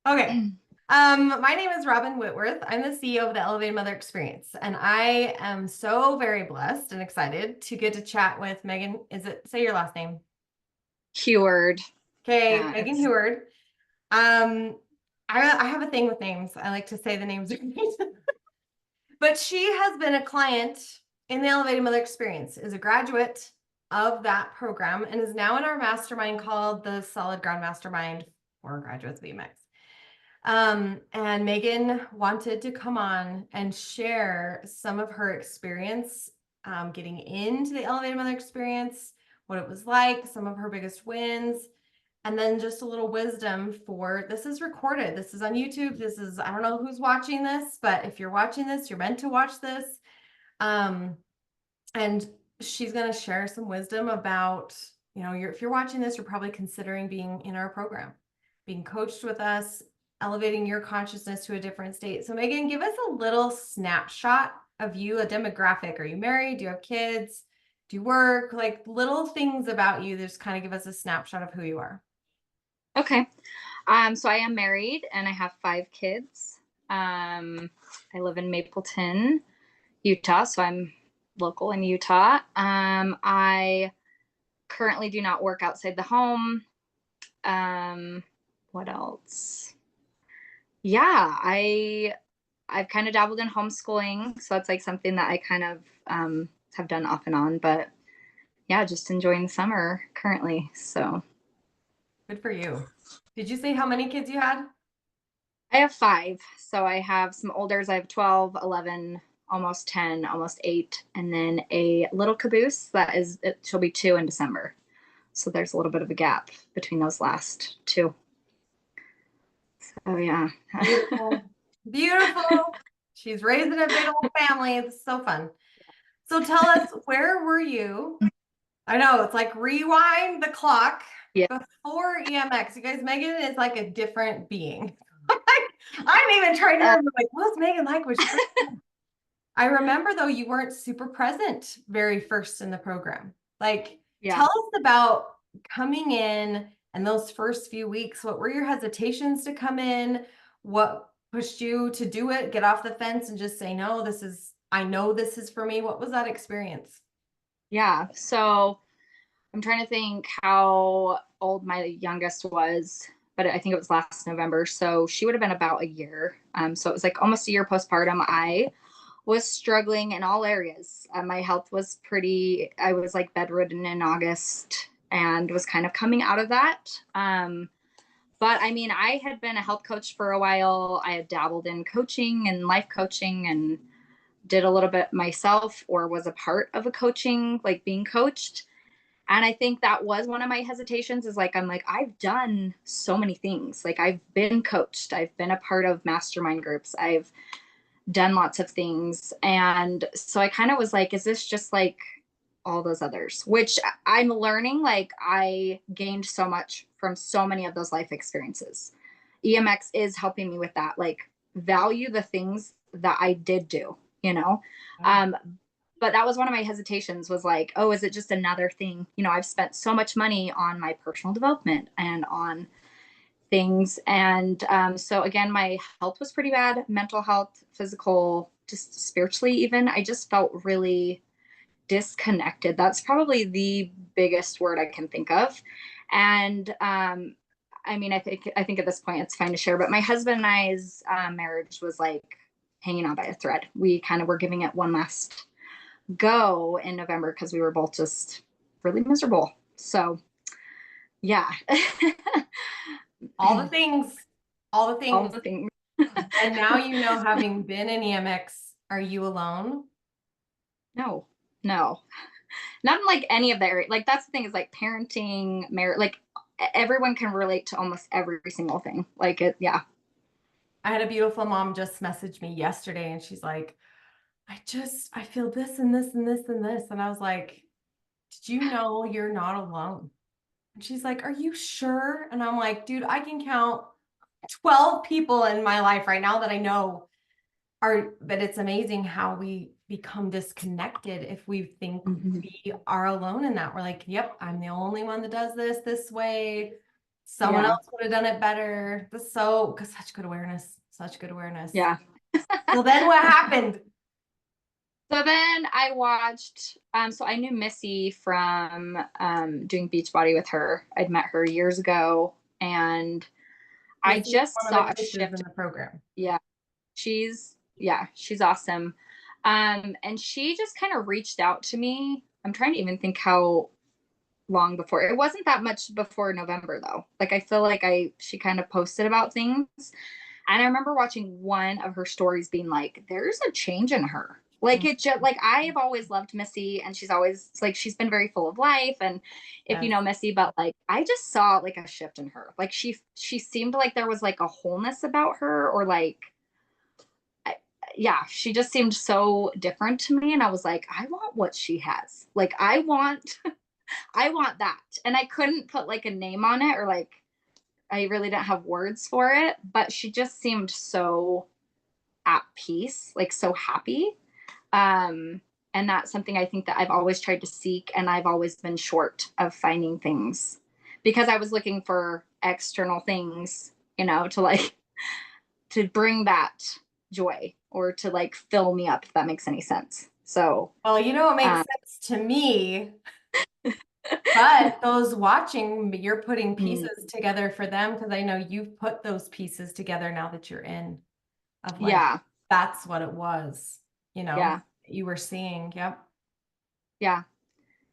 Okay. My name is Robin Whitworth. I'm the CEO of the Elevated Mother Experience, and I am so very blessed and excited to get to chat with Megan. Say your last name? Heward. Okay, Yeah, Megan Heward. Um, I have a thing with names. I like to say the names right. But she has been a client in the Elevated Mother Experience, is a graduate of that program, and is now in our mastermind called the Solid Ground Mastermind for Graduates of EMX. And Megan wanted to come on and share some of her experience getting into the Elevated Mother Experience, what it was like, some of her biggest wins, and then just a little wisdom for this is recorded. This is on YouTube. I don't know who's watching this, but if you're watching this, you're meant to watch this. Um, and she's going to share some wisdom about, if you're watching this, you're probably considering being in our program, being coached with us, elevating your consciousness to a different state. So Megan, give us a little snapshot of you, a demographic. Are you married? Do you have kids? Do you work? Like little things about you that just kind of give us a snapshot of who you are. okay. So I am married and I have 5 kids. I live in Mapleton, Utah, so I'm local in Utah. I currently do not work outside the home. Um, what else? Yeah, I've kind of dabbled in homeschooling, so that's like something that I kind of have done off and on, but yeah, just enjoying the summer currently. So Good for you. Did you say how many kids you had? I have 5. So I have some olders. I have 12, 11, almost 10, almost 8, and then a little caboose she'll be 2 in December. So there's a little bit of a gap between those last 2. So yeah. Beautiful. Beautiful. She's raising a big old family. It's so fun. So tell us, where were you? I know it's like rewind the clock Yeah. before EMX. You guys, Megan is like a different being. I'm even trying to Uh, remember, like, what's Megan like when she first came? I remember though you weren't super present very first in the program. Like, yeah. tell us about coming in and those first few weeks. What were your hesitations to come in? What pushed you to do it? Get off the fence and just say, no, I know this is for me. What was that experience? Yeah. So I'm trying to think how old my youngest was, but I think it was last November. So she would have been about a year. So it was like almost a year postpartum. I was struggling in all areas. My health was I was like bedridden in August and was kind of coming out of that. But I mean, I had been a health coach for a while. I had dabbled in coaching and life coaching and did a little bit myself or was a part of a coaching, like being coached. And I think that was one of my hesitations is like, I'm like, I've done so many things. Like I've been coached, I've been a part of mastermind groups, I've done lots of things. And so I kind of was like, is this just like all those others? Which I'm learning, like I gained so much from so many of those life experiences. EMX is helping me with that, like value the things that I did do, you know? Yeah. Um, but that was one of my hesitations was like, oh, is it just another thing? You know, I've spent so much money on my personal development and on things. And so again, my health was pretty bad, mental health, physical, just spiritually, even. I just felt really disconnected. That's probably the biggest word I can think of. And I mean, I think at this point it's fine to share, but my husband and I's marriage was like hanging on by a thread. We kind of were giving it one last go in November because we were both just really miserable. So yeah. All the things, all the All things. the things. And now, having been in EMX, are you alone? No, no, not in like any of the area. Like that's the thing is like parenting, marriage, like everyone can relate to almost every single thing. Like it, yeah. I had a beautiful mom just message me yesterday and she's like, I feel this and this and this and this. And I was like, did you know you're not alone? And she's like, are you sure? And I'm like, dude, I can count 12 people in my life right now that I know but it's amazing how we become disconnected if we think Mhm. we are alone in that. We're like, yep, I'm the only one that does this way. Someone Yeah. else would have done it better. That's so, cause such good awareness, such good awareness. Yeah. So then what happened? So then I watched, so I knew Missy from doing Beachbody with her. I'd met her years ago, and I Missy's just one of saw the a coaches in shift. the program. Yeah, she's awesome. And she just kind of reached out to me. I'm trying to even think how long before. It wasn't that much before November though. Like I feel like she kind of posted about things. And I remember watching one of her stories being like, there's a change in her. Like it just like I have always loved Missy, and she's always like she's been very full of life. And if you Yes. know Missy, but like I just saw like a shift in her. Like she seemed like there was like a wholeness about her, or like I, yeah, she just seemed so different to me. And I was like, I want what she has. Like I want that. And I couldn't put like a name on it, or like I really didn't have words for it, but she just seemed so at peace, like so happy. Um, and that's something I think that I've always tried to seek, and I've always been short of finding things because I was looking for external things, to like to bring that joy or to like fill me up, if that makes any sense. So, Well, you know what makes um, sense to me, but those watching, you're putting mm, pieces together for them because I know you've put those pieces together now that you're in of like, yeah, that's what it was, yeah, you were seeing. Yep. yeah.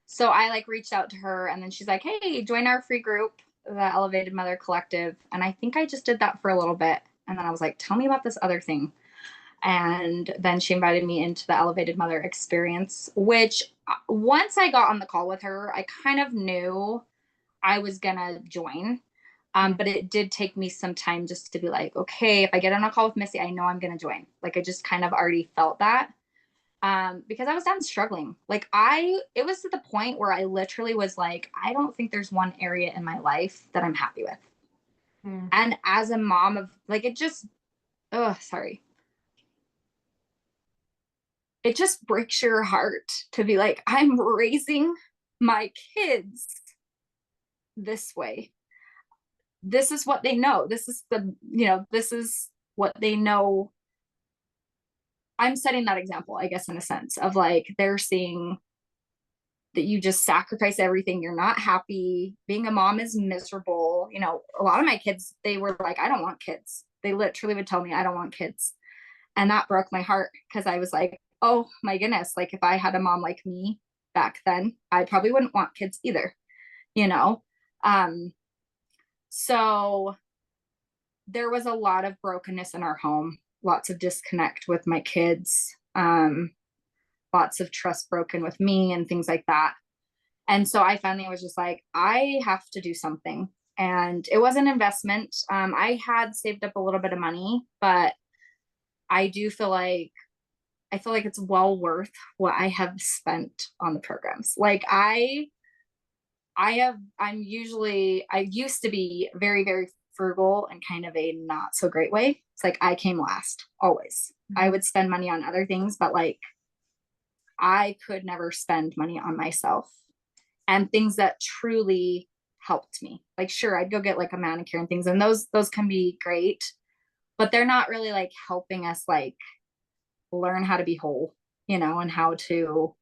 So I like reached out to her, and then she's like, hey, join our free group, the Elevated Mother Collective. And I think I just did that for a little bit. And then I was like, tell me about this other thing. And then she invited me into the Elevated Mother experience, which once I got on the call with her, I kind of knew I was going to join. But it did take me some time just to be like, okay, if I get on a call with Missy, I know I'm going to join. Like I just kind of already felt that. Because I was done struggling. Like it was to the point where I literally was like, I don't think there's one area in my life that I'm happy with. Mm. And as a mom of like, oh, sorry. It just breaks your heart to be like, I'm raising my kids this way. This is what they know. This is what they know. I'm setting that example, I guess, in a sense of like, they're seeing that you just sacrifice everything. You're not happy. Being a mom is miserable. A lot of my kids, they were like, I don't want kids. They literally would tell me, I don't want kids. And that broke my heart because I was like, oh my goodness, like if I had a mom like me back then, I probably wouldn't want kids either, you know? Um, so there was a lot of brokenness in our home, lots of disconnect with my kids, lots of trust broken with me and things like that. And so I finally was just like, I have to do something. And it was an investment. I had saved up a little bit of money, but I do feel like it's well worth what I have spent on the programs. Like I used to be very, very frugal and kind of a not so great way. It's like I came last always. I would spend money on other things, but like I could never spend money on myself and things that truly helped me. Like, sure, I'd go get like a manicure and things, and those can be great, but they're not really like helping us like learn how to be whole, and how to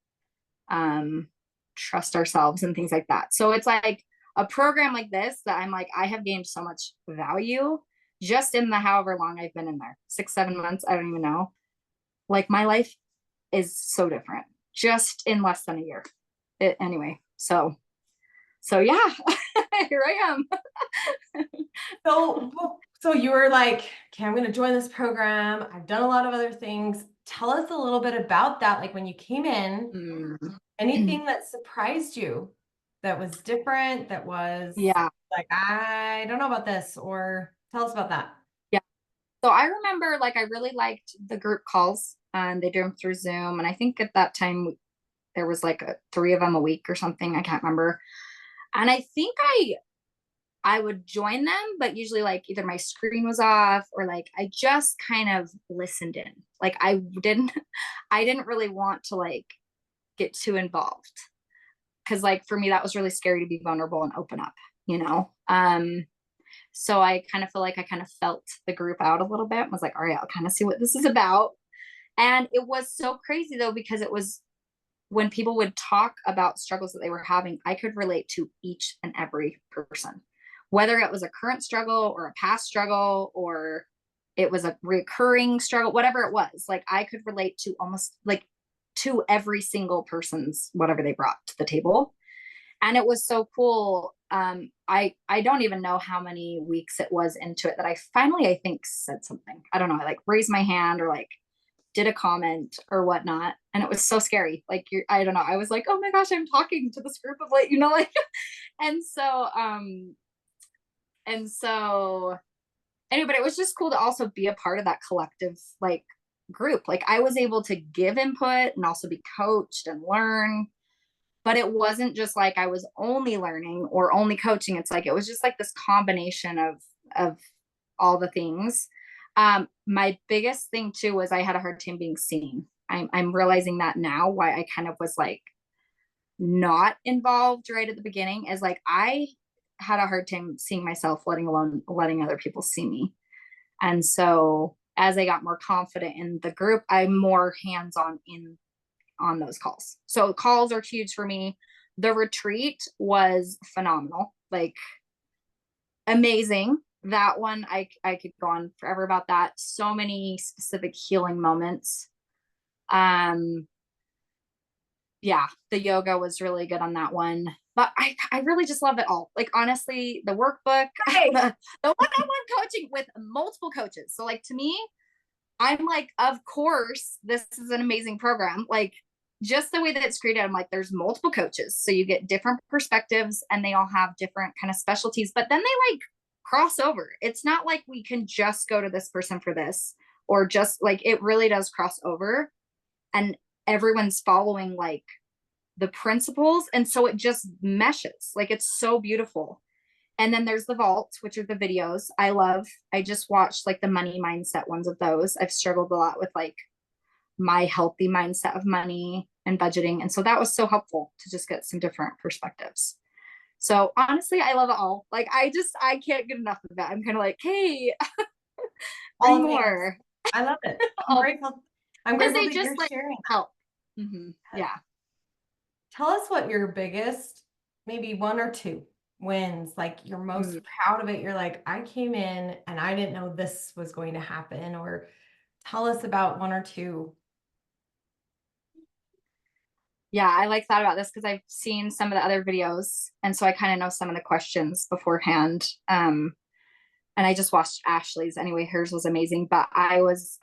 trust ourselves and things like that. So it's like a program like this that I'm like, I have gained so much value just in the however long I've been in there, 6, 7 months, I don't even know. Like my life is so different just in less than a year. Anyway, so yeah, here I am. So you were like, okay, I'm going to join this program. I've done a lot of other things. Tell us a little bit about that. Like when you came in, anything that surprised you that was different, that was Yeah. like, I don't know about this, or tell us about that. Yeah. So I remember like I really liked the group calls, and they do them through Zoom. And I think at that time there was like 3 of them a week or something. I can't remember. And I think I would join them, but usually like either my screen was off or like I just kind of listened in. Like I didn't really want to like get too involved. Cause like for me, that was really scary to be vulnerable and open up, you know? So I kind of feel like I kind of felt the group out a little bit and was like, all right, I'll kind of see what this is about. And it was so crazy though, because it was when people would talk about struggles that they were having, I could relate to each and every person, whether it was a current struggle or a past struggle, or it was a recurring struggle, whatever it was. Like I could relate to almost like to every single person's whatever they brought to the table. And it was so cool. I don't even know how many weeks it was into it that I finally, I think, said something. I don't know, I like raised my hand or like did a comment or whatnot. And it was so scary. Like I don't know. I was like, oh my gosh, I'm talking to this group of like, like, and so, and so anyway, but it was just cool to also be a part of that collective, like group. Like I was able to give input and also be coached and learn, but it wasn't just like I was only learning or only coaching. It's like, it was just like this combination of all the things. My biggest thing too was I had a hard time being seen. I'm realizing that now, why I kind of was like not involved right at the beginning, is like I had a hard time seeing myself, letting alone letting other people see me. And so as I got more confident in the group, I'm more hands-on on those calls. So calls are huge for me. The retreat was phenomenal, like amazing. That one, I could go on forever about that. So many specific healing moments. Yeah, the yoga was really good on that one. But I really just love it all. Like honestly, the workbook, Hey. the one-on-one coaching with multiple coaches. So like to me, I'm like, of course, this is an amazing program. Like just the way that it's created, I'm like, there's multiple coaches. So you get different perspectives and they all have different kind of specialties, but then they like cross over. It's not like we can just go to this person for this, or just like, it really does cross over, and everyone's following like the principles. And so it just meshes. Like it's so beautiful. And then there's the vault, which are the videos I love. I just watched like the money mindset ones of those. I've struggled a lot with like my healthy mindset of money and budgeting. And so that was so helpful to just get some different perspectives. So honestly, I love it all. Like I can't get enough of that. I'm kind of like, hey, All bring of the answers. more. I love it. I'm grateful. I'm Because grateful they that just you're like sharing. help. Yeah. Tell us what your biggest, maybe one or two wins, like you're most proud of it. You're like, I came in and I didn't know this was going to happen. Or tell us about one or two. Yeah, I like thought about this because I've seen some of the other videos, and so I kind of know some of the questions beforehand. And I just watched Ashley's anyway. Hers was amazing, but I was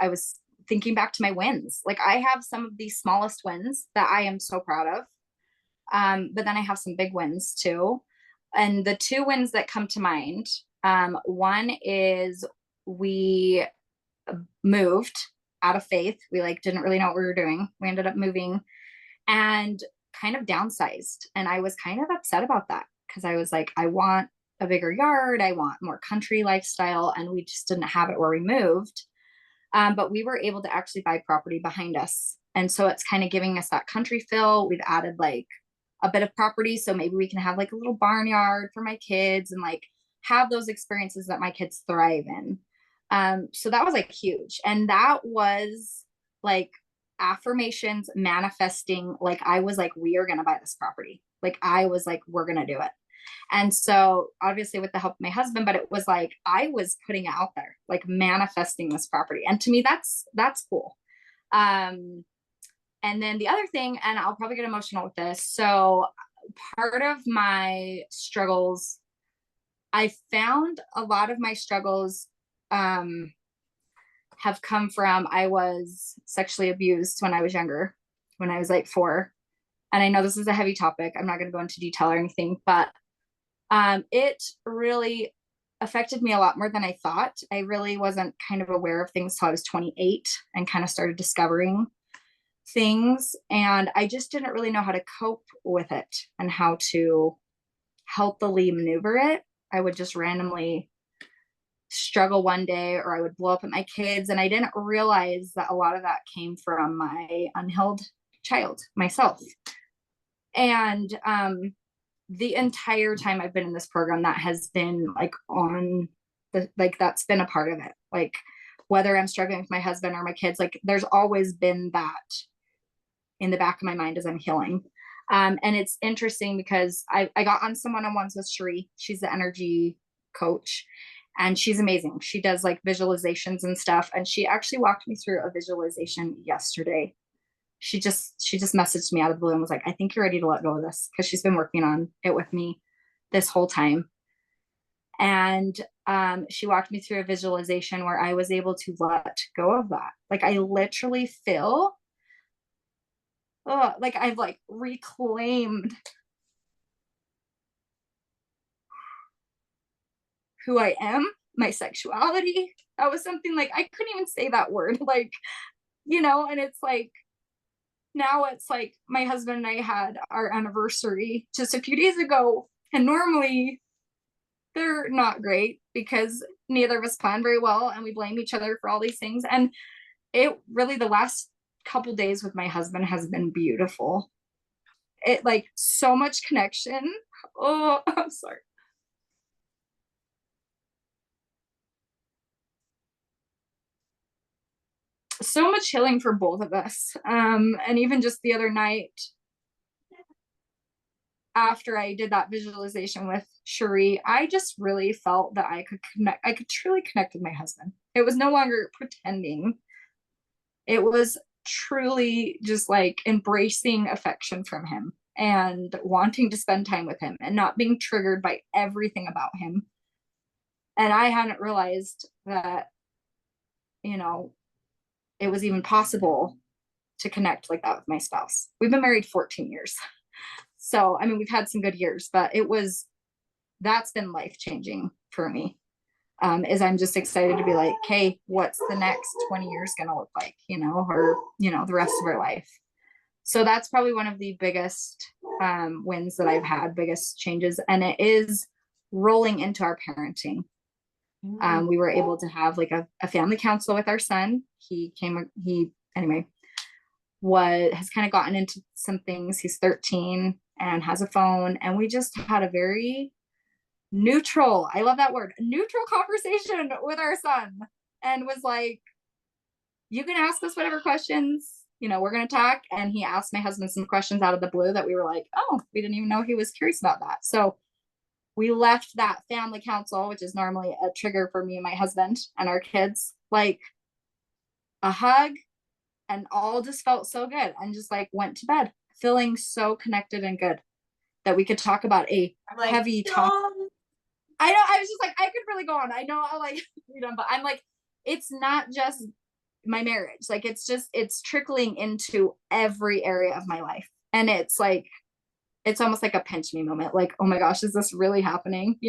thinking back to my wins. Like I have some of the smallest wins that I am so proud of. But then I have some big wins too. And the two wins that come to mind, one is we moved out of faith. We like didn't really know what we were doing. We ended up moving and kind of downsized. And I was kind of upset about that because I was like, I want a bigger yard. I want more country lifestyle. And we just didn't have it where we moved. But we were able to actually buy property behind us. And so it's kind of giving us that country feel. We've added like a bit of property. So maybe we can have like a little barnyard for my kids and like have those experiences that my kids thrive in. So that was like huge. And that was like affirmations manifesting. Like I was like, we are going to buy this property. Like I was like, we're going to do it. And so obviously with the help of my husband, but it was like I was putting it out there, like manifesting this property. And to me, that's cool. And then the other thing, and I'll probably get emotional with this. So part of my struggles, I found a lot of my struggles have come from, I was sexually abused when I was younger, when I was like 4. And I know this is a heavy topic. I'm not going to go into detail or anything, but it really affected me a lot more than I thought. I really wasn't kind of aware of things till I was 28 and kind of started discovering things. And I just didn't really know how to cope with it and how to healthily maneuver it. I would just randomly struggle one day, or I would blow up at my kids. And I didn't realize that a lot of that came from my unhealed child, myself. And the entire time I've been in this program, that has been like on like that's been a part of it. Like whether I'm struggling with my husband or my kids, like there's always been that in the back of my mind as I'm healing. And it's interesting because I got on some one-on-ones with Cherie. She's the energy coach and she's amazing. She does like visualizations and stuff. And she actually walked me through a visualization yesterday. She just messaged me out of the blue and was like, I think you're ready to let go of this, because she's been working on it with me this whole time. And she walked me through a visualization where I was able to let go of that. Like I literally feel like I've like reclaimed who I am, my sexuality. That was something like I couldn't even say that word, like, and it's like now it's like my husband and I had our anniversary just a few days ago. And normally they're not great because neither of us plan very well and we blame each other for all these things. And it really, the last couple days with my husband has been beautiful. It like so much connection. Oh, I'm sorry. So much healing for both of us. And even just the other night, after I did that visualization with Cherie, I just really felt that I could truly connect with my husband. It was no longer pretending. It was truly just like embracing affection from him and wanting to spend time with him and not being triggered by everything about him. And I hadn't realized that, it was even possible to connect like that with my spouse. We've been married 14 years. So, I mean, we've had some good years, but that's been life-changing for me. Is I'm just excited to be like, hey, what's the next 20 years going to look like, or, the rest of our life. So that's probably one of the biggest wins that I've had, biggest changes. And it is rolling into our parenting. We were able to have like a family council with our son. He has kind of gotten into some things. He's 13 and has a phone. And we just had a very neutral, I love that word, neutral conversation with our son, and was like, you can ask us whatever questions, we're going to talk. And he asked my husband some questions out of the blue that we were like, oh, we didn't even know he was curious about that. So we left that family council, which is normally a trigger for me and my husband and our kids, like a hug, and all just felt so good, and just like went to bed feeling so connected and good that we could talk about a heavy topic. I know, I was just like, I could really go on. I know I'll like but I'm like, it's not just my marriage. Like it's trickling into every area of my life. And it's like, it's almost like a pinch me moment. Like, oh my gosh, is this really happening?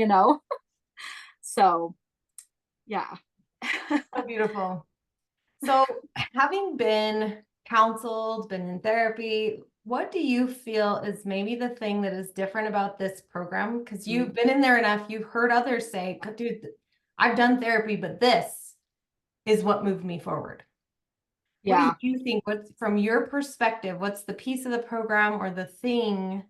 So yeah. So beautiful. So having been counseled, been in therapy, what do you feel is maybe the thing that is different about this program? Because you've been in there enough, you've heard others say, dude, I've done therapy, but this is what moved me forward. Yeah. What do you think? What's, from your perspective, what's the piece of the program or the thing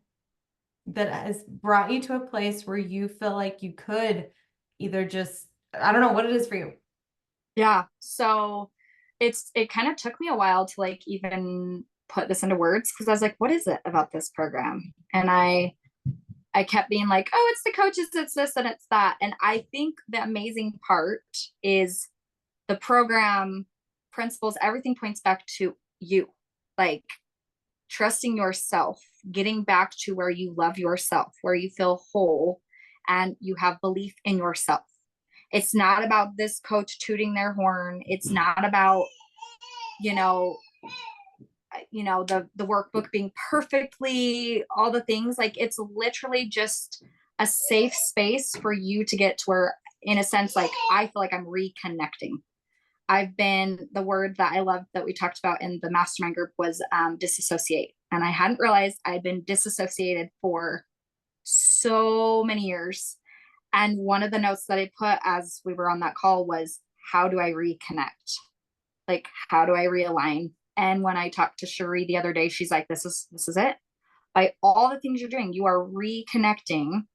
that has brought you to a place where you feel like you could either just, I don't know what it is for you. Yeah. So it kind of took me a while to like even put this into words, because I was like, what is it about this program? And I kept being like, oh, it's the coaches, it's this and it's that. And I think the amazing part is the program principles, everything points back to you, like trusting yourself, getting back to where you love yourself, where you feel whole and you have belief in yourself. It's not about this coach tooting their horn. It's not about, the workbook being perfectly all the things. Like it's literally just a safe space for you to get to where, in a sense, like I feel like I'm reconnecting. The word that I love that we talked about in the mastermind group was disassociate. And I hadn't realized I'd been disassociated for so many years. And one of the notes that I put as we were on that call was, how do I reconnect? Like, how do I realign? And when I talked to Cherie the other day, she's like, this is it. By all the things you're doing, you are reconnecting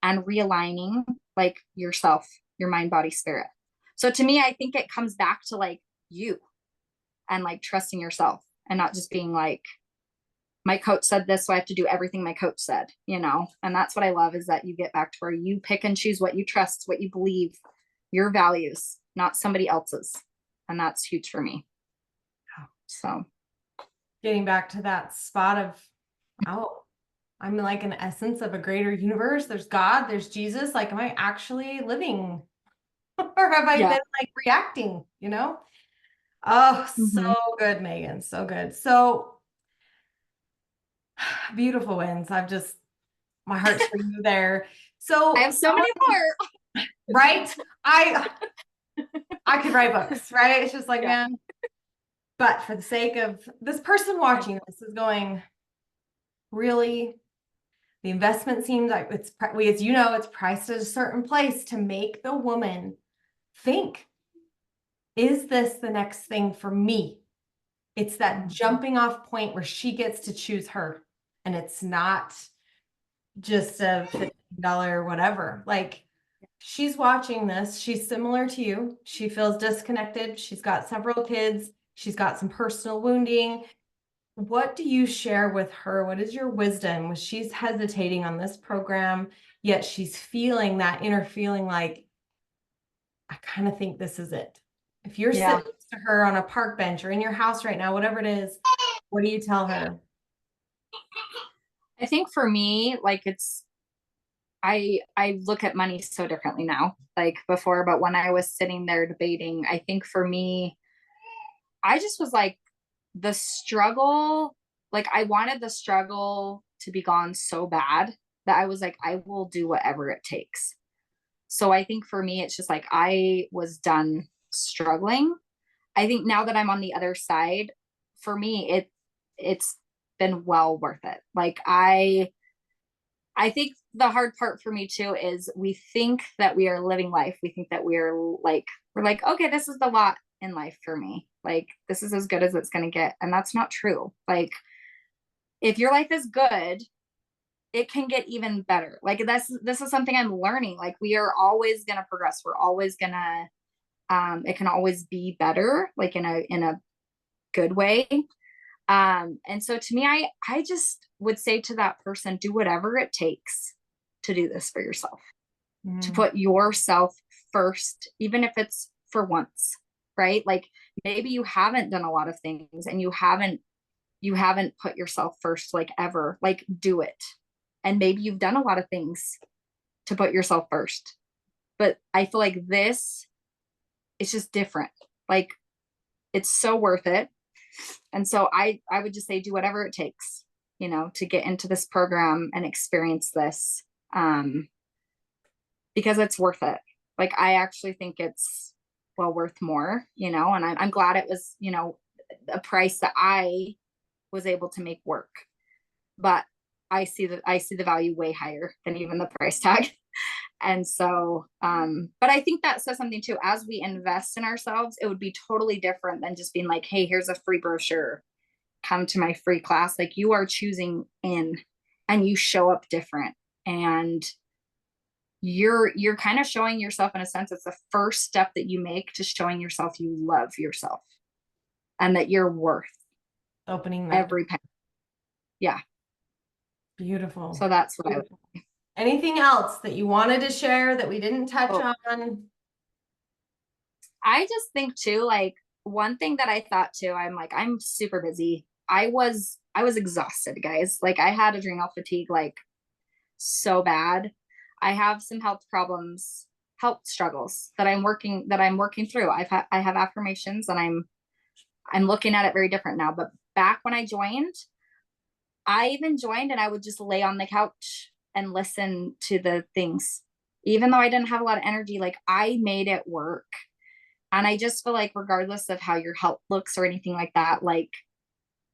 and realigning like yourself your mind, body, spirit. So to me, I think it comes back to like you and like trusting yourself and not just being like, my coach said this, so I have to do everything my coach said, you know? And that's what I love, is that you get back to where you pick and choose what you trust, what you believe, your values, not somebody else's. And that's huge for me. So getting back to that spot of, oh, I'm like an essence of a greater universe. There's God, there's Jesus. Like, am I actually living? Or have I been like reacting, you know? Oh, so good, Megan. So good. So beautiful wins. My heart's for you there. So I have so many more. Right? I could write books, right? It's just like, man, but for the sake of this person watching this is going, really, the investment seems like as you know, it's priced at a certain place to make the woman think, is this the next thing for me? It's that jumping off point where she gets to choose her, and it's not just a $15 whatever. Like, she's watching this. She's similar to you. She feels disconnected. She's got several kids. She's got some personal wounding. What do you share with her? What is your wisdom when she's hesitating on this program, yet she's feeling that inner feeling like, I kind of think this is it. If you're sitting next to her on a park bench or in your house right now, whatever it is, what do you tell her? I think for me, like I look at money so differently now, like before, but when I was sitting there debating, I think for me, I just was like, the struggle, like I wanted the struggle to be gone so bad that I was like, I will do whatever it takes. So I think for me, it's just like, I was done struggling. I think now that I'm on the other side, for me, it's been well worth it. Like I think the hard part for me too is we think that we are living life. We think that we're like, okay, this is the lot in life for me. Like, this is as good as it's going to get. And that's not true. Like, if your life is good, it can get even better. Like, this is something I'm learning. Like, we are always going to progress. We're always going to, it can always be better, like in a good way. And so to me, I just would say to that person, do whatever it takes to do this for yourself, to put yourself first, even if it's for once, right? Like, maybe you haven't done a lot of things and you haven't put yourself first, like ever, like do it. And maybe you've done a lot of things to put yourself first, but I feel like this is just different. Like, it's so worth it. And so I would just say, do whatever it takes, you know, to get into this program and experience this, because it's worth it. Like, I actually think it's well worth more, you know, and I'm glad it was, you know, a price that I was able to make work, but I see the value way higher than even the price tag. And so, but I think that says something too. As we invest in ourselves, it would be totally different than just being like, hey, here's a free brochure, come to my free class. Like, you are choosing in, and you show up different, and you're kind of showing yourself, in a sense, it's the first step that you make to showing yourself you love yourself and that you're worth Opening that every penny. Yeah. Beautiful. So that's what Beautiful. Anything else that you wanted to share that we didn't touch on? I just think too, like, one thing that I thought too, I'm like, I'm super busy. I was exhausted, guys. Like, I had adrenal fatigue, like, so bad. I have some health problems, health struggles that I'm working through. I have affirmations, and I'm looking at it very different now. But back when I joined, I even joined and I would just lay on the couch and listen to the things. Even though I didn't have a lot of energy, like, I made it work. And I just feel like, regardless of how your health looks or anything like that, like,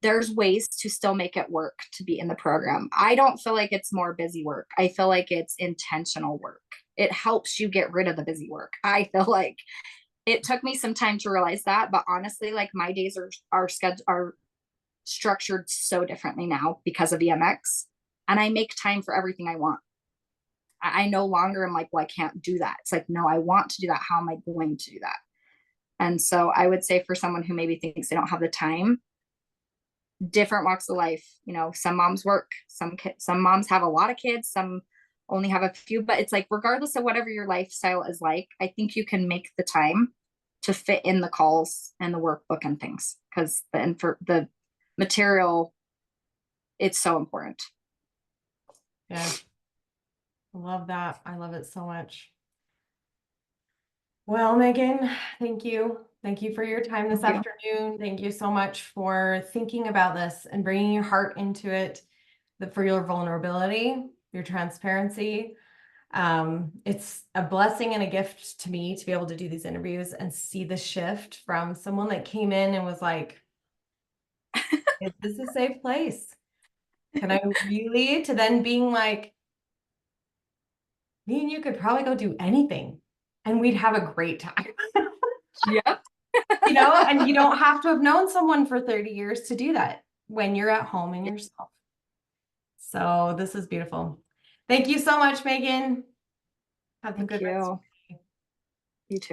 there's ways to still make it work to be in the program. I don't feel like it's more busy work. I feel like it's intentional work. It helps you get rid of the busy work. I feel like it took me some time to realize that, but honestly, like, my days are structured so differently now because of EMX, and I make time for everything I want. I no longer am like, well, I can't do that. It's like, no, I want to do that. How am I going to do that? And so I would say for someone who maybe thinks they don't have the time, different walks of life, you know, some moms work, some moms have a lot of kids, some only have a few, but it's like, regardless of whatever your lifestyle is like, I think you can make the time to fit in the calls and the workbook and things, because the material, it's so important. Yeah. I love that. I love it so much. Well, Megan, thank you. Thank you for your time this Thank afternoon. Thank you so much for thinking about this and bringing your heart into it, for your vulnerability, your transparency. It's a blessing and a gift to me to be able to do these interviews and see the shift from someone that came in and was like, is this a safe place? Can I really? To then being like, me and you could probably go do anything and we'd have a great time. Yep. You know, and you don't have to have known someone for 30 years to do that when you're at home in yourself. So this is beautiful. Thank you so much, Megan. Have a Thank good rest of you. your day. You too.